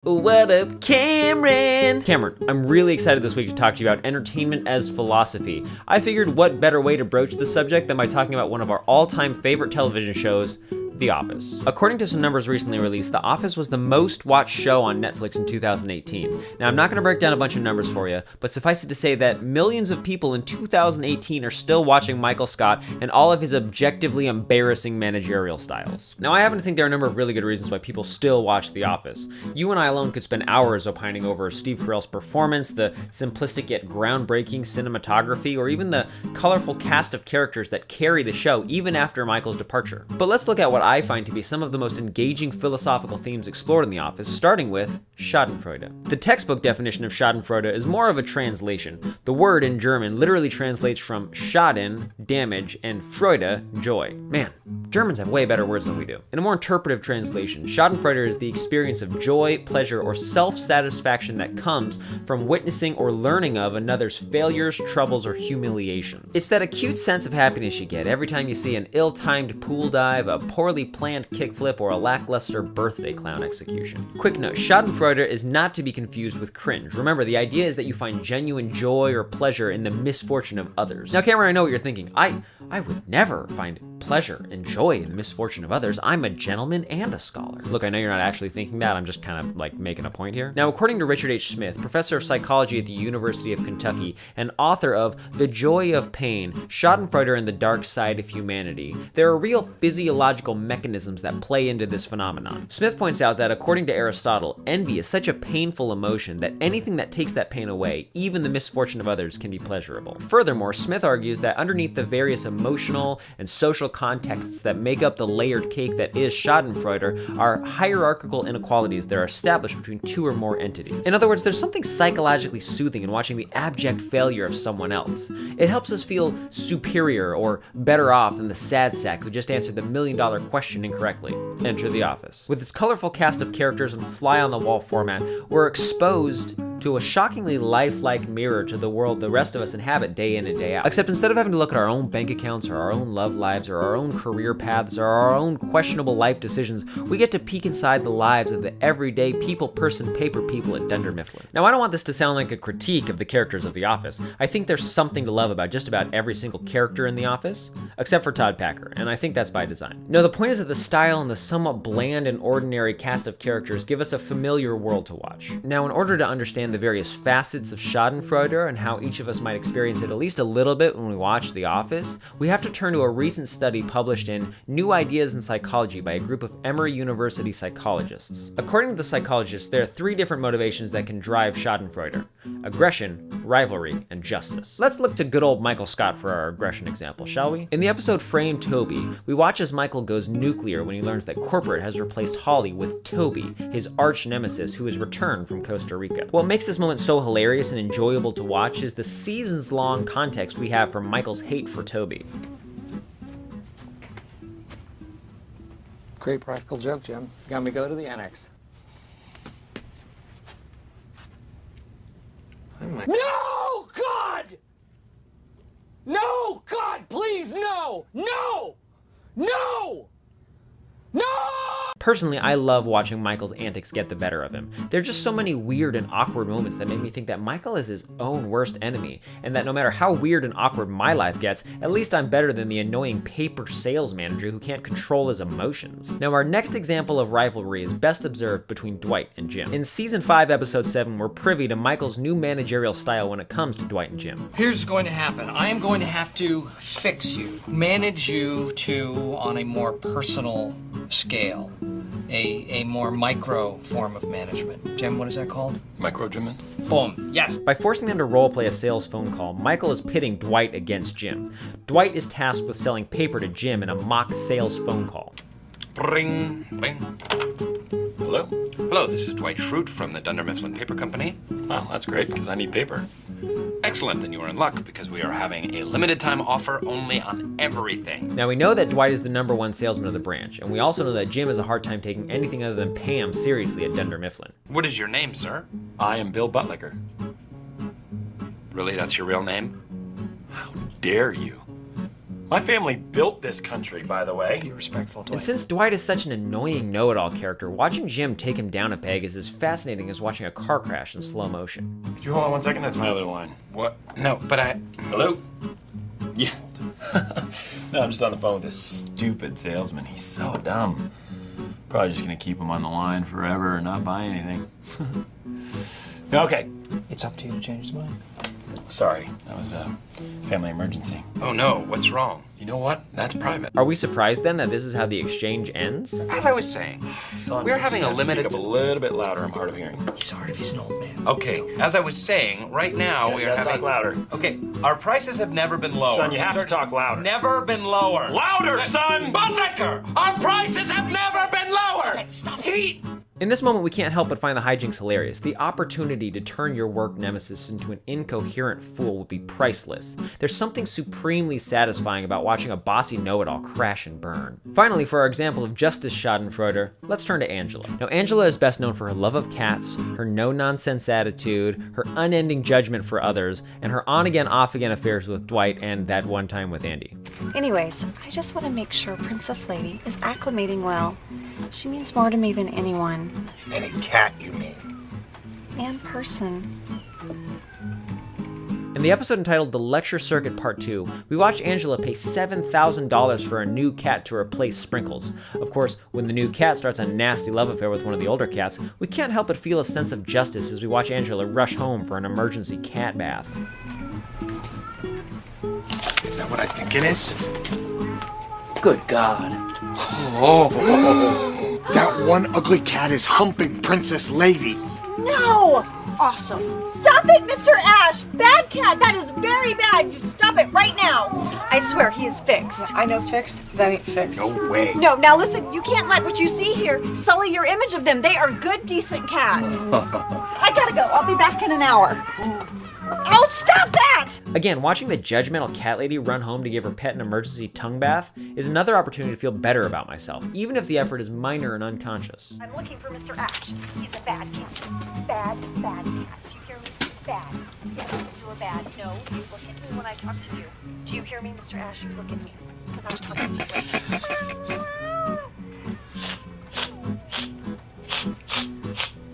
What up, Cameron? Cameron, I'm really excited this week to talk to you about entertainment as philosophy. I figured what better way to broach the subject than by talking about one of our all-time favorite television shows, The Office. According to some numbers recently released, The Office was the most watched show on Netflix in 2018. Now, I'm not going to break down a bunch of numbers for you, but suffice it to say that millions of people in 2018 are still watching Michael Scott and all of his objectively embarrassing managerial styles. Now, I happen to think there are a number of really good reasons why people still watch The Office. You and I alone could spend hours opining over Steve Carell's performance, the simplistic yet groundbreaking cinematography, or even the colorful cast of characters that carry the show even after Michael's departure. But let's look at what I find to be some of the most engaging philosophical themes explored in The Office, starting with Schadenfreude. The textbook definition of Schadenfreude is more of a translation. The word in German literally translates from Schaden, damage, and Freude, joy. Man, Germans have way better words than we do. In a more interpretive translation, Schadenfreude is the experience of joy, pleasure, or self-satisfaction that comes from witnessing or learning of another's failures, troubles, or humiliations. It's that acute sense of happiness you get every time you see an ill-timed pool dive, a poorly planned kickflip, or a lackluster birthday clown execution. Quick note, Schadenfreude is not to be confused with cringe. Remember, the idea is that you find genuine joy or pleasure in the misfortune of others. Now, Cameron, I know what you're thinking. I would never find pleasure and joy in the misfortune of others. I'm a gentleman and a scholar. Look, I know you're not actually thinking that. I'm just kind of like making a point here. Now, according to Richard H. Smith, professor of psychology at the University of Kentucky and author of The Joy of Pain, Schadenfreude and the Dark Side of Humanity, there are real physiological mechanisms that play into this phenomenon. Smith points out that according to Aristotle, envy is such a painful emotion that anything that takes that pain away, even the misfortune of others, can be pleasurable. Furthermore, Smith argues that underneath the various emotional and social contexts that make up the layered cake that is Schadenfreude are hierarchical inequalities that are established between two or more entities. In other words, there's something psychologically soothing in watching the abject failure of someone else. It helps us feel superior or better off than the sad sack who just answered the million-dollar question incorrectly. Enter The Office. With its colorful cast of characters and fly-on-the-wall format, we're exposed to a shockingly lifelike mirror to the world the rest of us inhabit day in and day out. Except instead of having to look at our own bank accounts or our own love lives or our own career paths or our own questionable life decisions, we get to peek inside the lives of the everyday people, person, paper people at Dunder Mifflin. Now, I don't want this to sound like a critique of the characters of The Office. I think there's something to love about just about every single character in The Office, except for Todd Packer, and I think that's by design. No, the point is that the style and the somewhat bland and ordinary cast of characters give us a familiar world to watch. Now, in order to understand the various facets of Schadenfreude and how each of us might experience it at least a little bit when we watch The Office, we have to turn to a recent study published in New Ideas in Psychology by a group of Emory University psychologists. According to the psychologists, there are three different motivations that can drive Schadenfreude: aggression, rivalry, and justice. Let's look to good old Michael Scott for our aggression example, shall we? In the episode Frame Toby, we watch as Michael goes nuclear when he learns that corporate has replaced Holly with Toby, his arch nemesis who has returned from Costa Rica. What makes this moment so hilarious and enjoyable to watch is the seasons-long context we have for Michael's hate for Toby. Great practical joke, Jim. Got me go to the annex. No, God! No, God, please, no! No! No! No! Personally, I love watching Michael's antics get the better of him. There are just so many weird and awkward moments that make me think that Michael is his own worst enemy, and that no matter how weird and awkward my life gets, at least I'm better than the annoying paper sales manager who can't control his emotions. Now, our next example of rivalry is best observed between Dwight and Jim. In Season 5, Episode 7, we're privy to Michael's new managerial style when it comes to Dwight and Jim. Here's what's going to happen. I am going to have to fix you, manage you to, on a more personal scale, a more micro form of management. Jim, what is that called? Microregiment? Boom, yes. By forcing them to roleplay a sales phone call, Michael is pitting Dwight against Jim. Dwight is tasked with selling paper to Jim in a mock sales phone call. Ring, ring. Hello? Hello, this is Dwight Schrute from the Dunder Mifflin Paper Company. Wow, that's great, because I need paper. Excellent, then you are in luck, because we are having a limited time offer only on everything. Now, we know that Dwight is the #1 salesman of the branch, and we also know that Jim has a hard time taking anything other than Pam seriously at Dunder Mifflin. What is your name, sir? I am Bill Buttlicker. Really, that's your real name? How dare you? My family built this country, by the way. Be respectful, Dwight. And since Dwight is such an annoying know-it-all character, watching Jim take him down a peg is as fascinating as watching a car crash in slow motion. Could you hold on 1 second? That's my other line. What? No, but Hello? Yeah. No, I'm just on the phone with this stupid salesman. He's so dumb. Probably just gonna keep him on the line forever and not buy anything. Okay. It's up to you to change his mind. Sorry, that was a family emergency. Oh no, what's wrong? You know what? That's private. Are we surprised then that this is how the exchange ends? As I was saying, we're having a limited... Speak up a little bit louder, I'm hard of hearing. He's hard if he's an old man. Okay, as I was saying, right now we are having... Talk louder. Okay, our prices have never been lower. Son, you have to talk louder. Never been lower. Louder, son! Bud Liquor! Our prices have never been lower! Okay, stop. Heat! In this moment, we can't help but find the hijinks hilarious. The opportunity to turn your work nemesis into an incoherent fool would be priceless. There's something supremely satisfying about watching a bossy know-it-all crash and burn. Finally, for our example of justice Schadenfreude, let's turn to Angela. Now, Angela is best known for her love of cats, her no-nonsense attitude, her unending judgment for others, and her on-again, off-again affairs with Dwight and that one time with Andy. Anyways, I just want to make sure Princess Lady is acclimating well. She means more to me than anyone. Any cat, you mean? And person. In the episode entitled The Lecture Circuit Part 2, we watch Angela pay $7,000 for a new cat to replace Sprinkles. Of course, when the new cat starts a nasty love affair with one of the older cats, we can't help but feel a sense of justice as we watch Angela rush home for an emergency cat bath. Is that what I think it is? Good God. Oh, that one ugly cat is humping Princess Lady. No! Awesome. Stop it, Mr. Ash! Bad cat! That is very bad! You stop it right now! I swear he is fixed. I know fixed. That ain't fixed. No way. No, now listen, you can't let what you see here sully your image of them. They are good, decent cats. I gotta go. I'll be back in an hour. Oh, stop that! Again, watching the judgmental cat lady run home to give her pet an emergency tongue bath is another opportunity to feel better about myself, even if the effort is minor and unconscious. I'm looking for Mr. Ash. He's a bad cat. Bad cat. Do you hear me? Bad. Yes, you are bad. No, you look at me when I talk to you. Do you hear me, Mr. Ash? You look at me when I'm talking to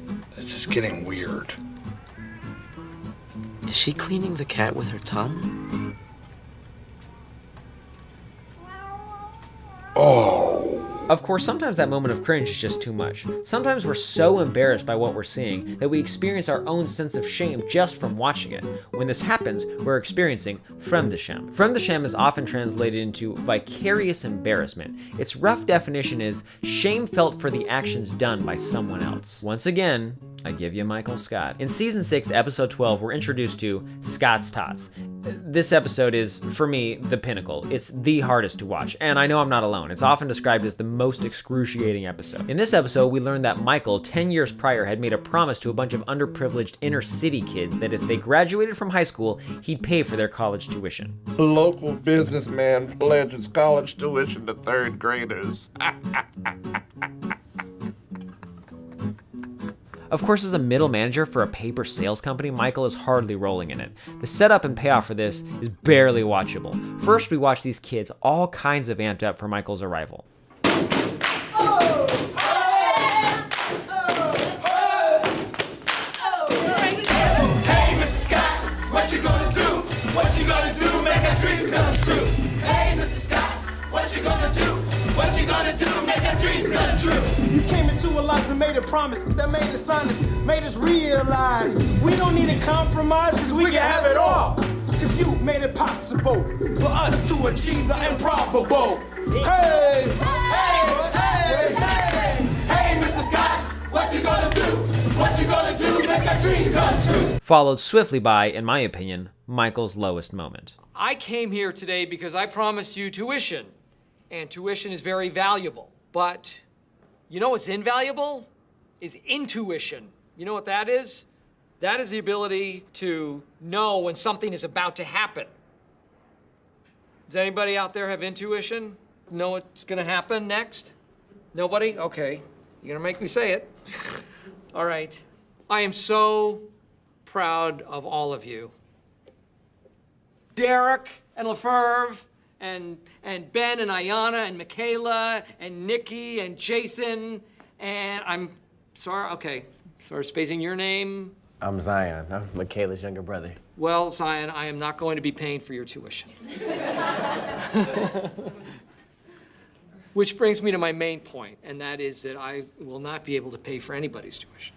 you. This is getting weird. Is she cleaning the cat with her tongue? Oh. Of course, sometimes that moment of cringe is just too much. Sometimes we're so embarrassed by what we're seeing that we experience our own sense of shame just from watching it. When this happens, we're experiencing Fremdscham. Fremdscham is often translated into vicarious embarrassment. Its rough definition is shame felt for the actions done by someone else. Once again, I give you Michael Scott. In season 6, episode 12, we're introduced to Scott's Tots. This episode is, for me, the pinnacle. It's the hardest to watch, and I know I'm not alone. It's often described as the most excruciating episode. In this episode, we learned that Michael, 10 years prior, had made a promise to a bunch of underprivileged inner city kids that if they graduated from high school, he'd pay for their college tuition. A local businessman pledges college tuition to third graders. Of course, as a middle manager for a paper sales company, Michael is hardly rolling in it. The setup and payoff for this is barely watchable. First, we watch these kids all kinds of amped up for Michael's arrival. Hey, Mr. Scott, what you gonna do? What you gonna do? Make our dreams come true. Hey, Mr. Scott, what you gonna do? What you gonna do? Make our dreams come true. You came into our lives and made a promise that made us honest, made us realize we don't need to compromise because we can have it all. Because you made it possible for us to achieve the improbable. Hey! Hey, hey, hey! Hey, Mr. Scott, what you gonna do? What you gonna do? Make our dreams come true. Followed swiftly by, in my opinion, Michael's lowest moment. I came here today because I promised you tuition. And tuition is very valuable. But you know what's invaluable? Is intuition. You know what that is? That is the ability to know when something is about to happen. Does anybody out there have intuition? Know what's gonna happen next? Nobody? Okay. You're gonna make me say it. All right. I am so proud of all of you. Derek and LaFerve, and Ben and Ayanna and Michaela and Nikki and Jason and I'm sorry, okay, sorry, spacing your name. I'm Zion. I'm Michaela's younger brother. Well, Zion, I am not going to be paying for your tuition. Which brings me to my main point, and that is that I will not be able to pay for anybody's tuition.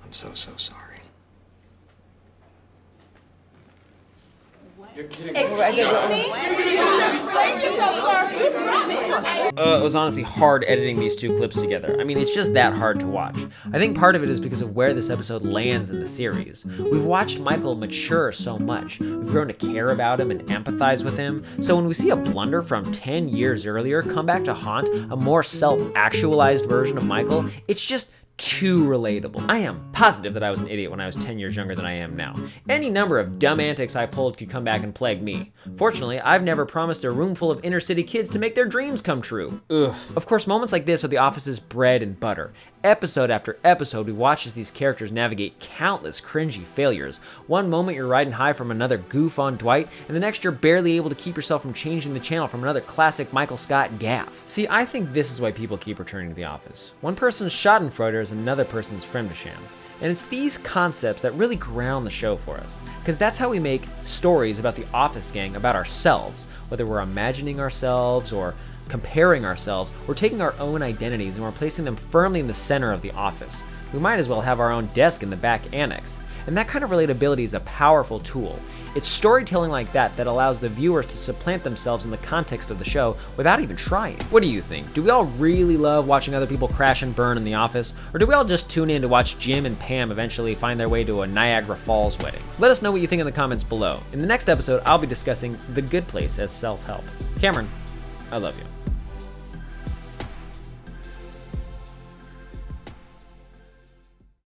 I'm so sorry. You're kidding. Excuse me? Explain yourself, sir. It was honestly hard editing these two clips together. I mean, it's just that hard to watch. I think part of it is because of where this episode lands in the series. We've watched Michael mature so much. We've grown to care about him and empathize with him. So when we see a blunder from 10 years earlier come back to haunt a more self-actualized version of Michael, it's just too relatable. I am positive that I was an idiot when I was 10 years younger than I am now. Any number of dumb antics I pulled could come back and plague me. Fortunately, I've never promised a room full of inner city kids to make their dreams come true. Ugh. Of course, moments like this are The Office's bread and butter. Episode after episode, we watch as these characters navigate countless cringy failures. One moment you're riding high from another goof on Dwight, and the next you're barely able to keep yourself from changing the channel from another classic Michael Scott gaffe. See, I think this is why people keep returning to The Office. One person's Schadenfreude is another person's Fremdscham. And it's these concepts that really ground the show for us. Because that's how we make stories about the Office gang about ourselves, whether we're imagining ourselves or comparing ourselves, we're taking our own identities and we're placing them firmly in the center of the office. We might as well have our own desk in the back annex. And that kind of relatability is a powerful tool. It's storytelling like that that allows the viewers to supplant themselves in the context of the show without even trying. What do you think? Do we all really love watching other people crash and burn in the office? Or do we all just tune in to watch Jim and Pam eventually find their way to a Niagara Falls wedding? Let us know what you think in the comments below. In the next episode, I'll be discussing The Good Place as self-help. Cameron, I love you.